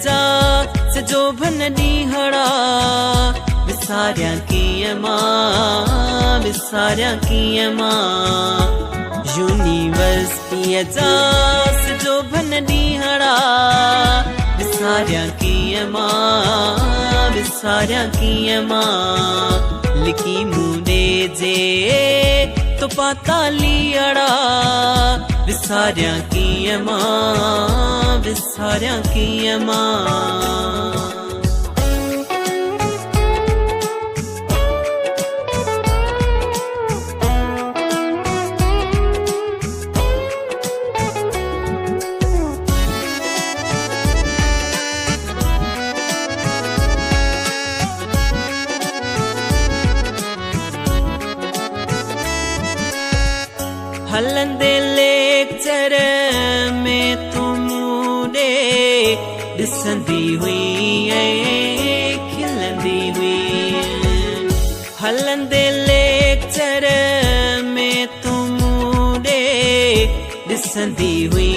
जा सजो भन ॾींहड़ा विसारियां कीअं मां यूनिवर्सिटीअ जा सजो भन ॾींहड़ा विसारियां कीअं मां लिखी मूंडे जे तो पातालीअड़ा विसारियां कीअं मां हलंदे लेक्चर में तू मूंडे ॾिसंदी हुई खिलंदी हुई हलंदे लेक्चर में तू मूंडे ॾिसंदी हुई